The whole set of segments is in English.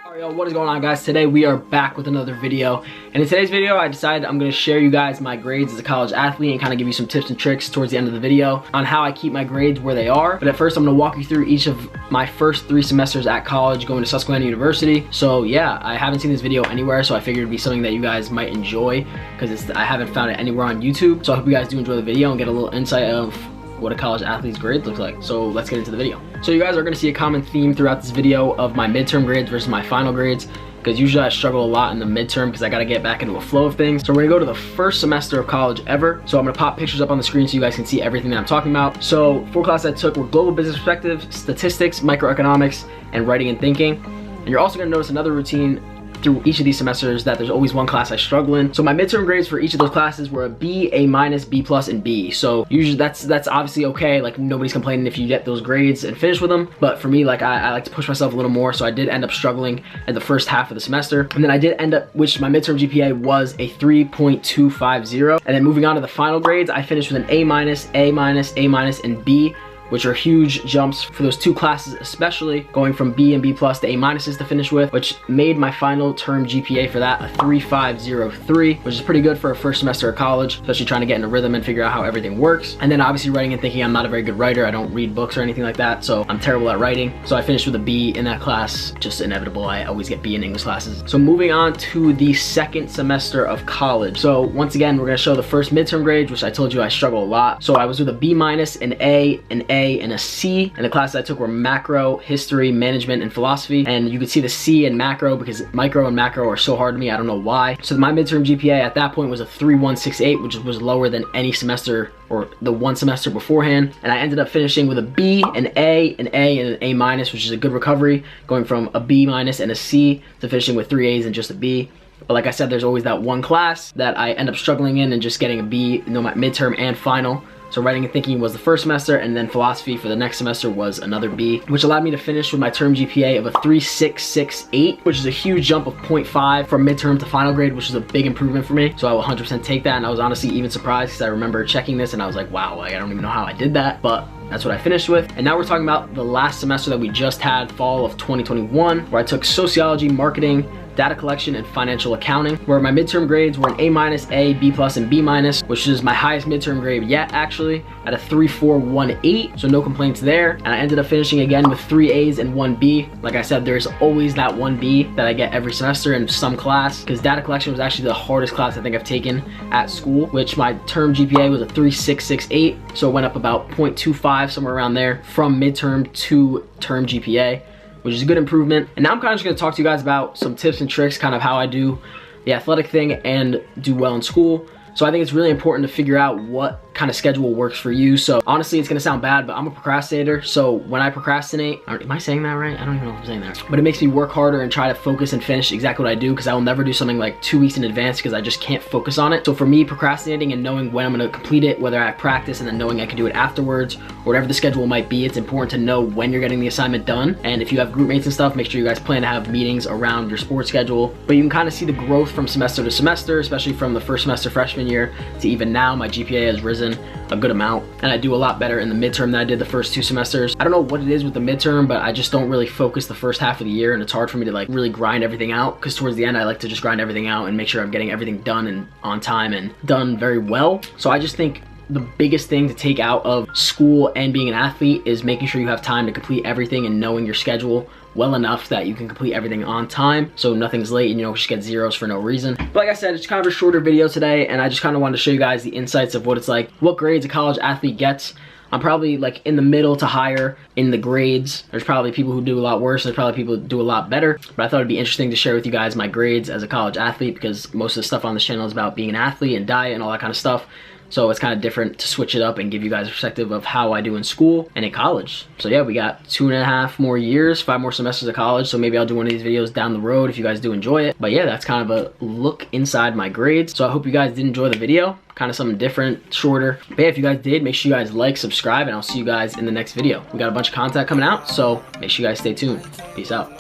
Alright, yo, what is going on, guys? Today we are back with another video, and in today's video I decided I'm going to share you guys my grades as a college athlete and kind of give you some tips and tricks towards the end of the video on how I keep my grades where they are. But at first I'm going to walk you through each of my first 3 semesters at college going to Susquehanna University. So yeah, I haven't seen this video anywhere, so I figured it'd be something that you guys might enjoy because I haven't found it anywhere on YouTube. So I hope you guys do enjoy the video and get a little insight of what a college athlete's grades look like. So let's get into the video. So you guys are going to see a common theme throughout this video of my midterm grades versus my final grades, because usually I struggle a lot in the midterm because I got to get back into a flow of things. So we're going to go to the first semester of college ever. So I'm going to pop pictures up on the screen so you guys can see everything that I'm talking about. So 4 classes I took were global business perspective, statistics, microeconomics, and writing and thinking. And you're also going to notice another routine through each of these semesters that there's always one class I struggle in. So my midterm grades for each of those classes were a B, A minus, B plus, and B. So usually that's obviously okay. Like nobody's complaining if you get those grades and finish with them. But for me, like I like to push myself a little more. So I did end up struggling at the first half of the semester. And then I did end up, which my midterm GPA was a 3.250. And then moving on to the final grades, I finished with an A minus, A minus, A minus, and B, which are huge jumps for those 2 classes, especially going from B and B plus to A minuses to finish with, which made my final term GPA for that a 3.503, which is pretty good for a first semester of college, especially trying to get in a rhythm and figure out how everything works. And then obviously writing and thinking, I'm not a very good writer. I don't read books or anything like that, so I'm terrible at writing. So I finished with a B in that class, just inevitable. I always get B in English classes. So moving on to the second semester of college. So once again, we're gonna show the first midterm grades, which I told you I struggle a lot. So I was with a B minus, an A, and a C, and the classes I took were macro, history, management, and philosophy. And you could see the C in macro because micro and macro are so hard to me. I don't know why. So my midterm GPA at that point was a 3.168, which was lower than any semester or the one semester beforehand. And I ended up finishing with a B, an A, and an A minus, which is a good recovery, going from a B minus and a C to finishing with 3 A's and just a B. But like I said, there's always that one class that I end up struggling in and just getting a B, no matter midterm and final. So writing and thinking was the first semester, and then philosophy for the next semester was another B, which allowed me to finish with my term GPA of a 3.668, which is a huge jump of 0.5 from midterm to final grade, which is a big improvement for me. So I will 100% take that, and I was honestly even surprised because I remember checking this and I was like, wow, like, I don't even know how I did that, but that's what I finished with. And now we're talking about the last semester that we just had, fall of 2021, where I took sociology, marketing, data collection, and financial accounting, where my midterm grades were an A minus, A, B plus, and B minus, which is my highest midterm grade yet, actually, at a 3.418, so no complaints there. And I ended up finishing again with 3 A's and 1 B. Like I said, there's always that 1 B that I get every semester in some class, because data collection was actually the hardest class I think I've taken at school, which my term GPA was a 3.668, so it went up about 0.25, somewhere around there, from midterm to term GPA, which is a good improvement. And now I'm kind of just going to talk to you guys about some tips and tricks, kind of how I do the athletic thing and do well in school. So I think it's really important to figure out what kind of schedule works for you. So honestly, it's gonna sound bad, but I'm a procrastinator. So when I procrastinate, am I saying that right? I don't even know if I'm saying that, but it makes me work harder and try to focus and finish exactly what I do, because I will never do something like 2 weeks in advance because I just can't focus on it. So for me, procrastinating and knowing when I'm gonna complete it, whether I have practice and then knowing I can do it afterwards, or whatever the schedule might be, it's important to know when you're getting the assignment done. And if you have group mates and stuff, make sure you guys plan to have meetings around your sports schedule. But you can kind of see the growth from semester to semester, especially from the first semester freshman year to even now. My GPA has risen a good amount, and I do a lot better in the midterm than I did the first 2 semesters. I don't know what it is with the midterm, but I just don't really focus the first half of the year, and it's hard for me to like really grind everything out, because towards the end I like to just grind everything out and make sure I'm getting everything done and on time and done very well. So I just think the biggest thing to take out of school and being an athlete is making sure you have time to complete everything and knowing your schedule well enough that you can complete everything on time, so nothing's late and you don't just get zeros for no reason. But like I said, it's kind of a shorter video today, and I just kind of wanted to show you guys the insights of what it's like, what grades a college athlete gets. I'm probably like in the middle to higher in the grades. There's probably people who do a lot worse, and there's probably people who do a lot better. But I thought it'd be interesting to share with you guys my grades as a college athlete, because most of the stuff on this channel is about being an athlete and diet and all that kind of stuff. So it's kind of different to switch it up and give you guys a perspective of how I do in school and in college. So yeah, we got 2.5 more years, 5 more semesters of college. So maybe I'll do one of these videos down the road if you guys do enjoy it. But yeah, that's kind of a look inside my grades. So I hope you guys did enjoy the video. Kind of something different, shorter. But yeah, if you guys did, make sure you guys like, subscribe, and I'll see you guys in the next video. We got a bunch of content coming out, so make sure you guys stay tuned. Peace out.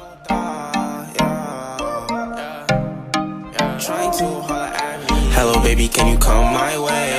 Hello, baby, can you come my way?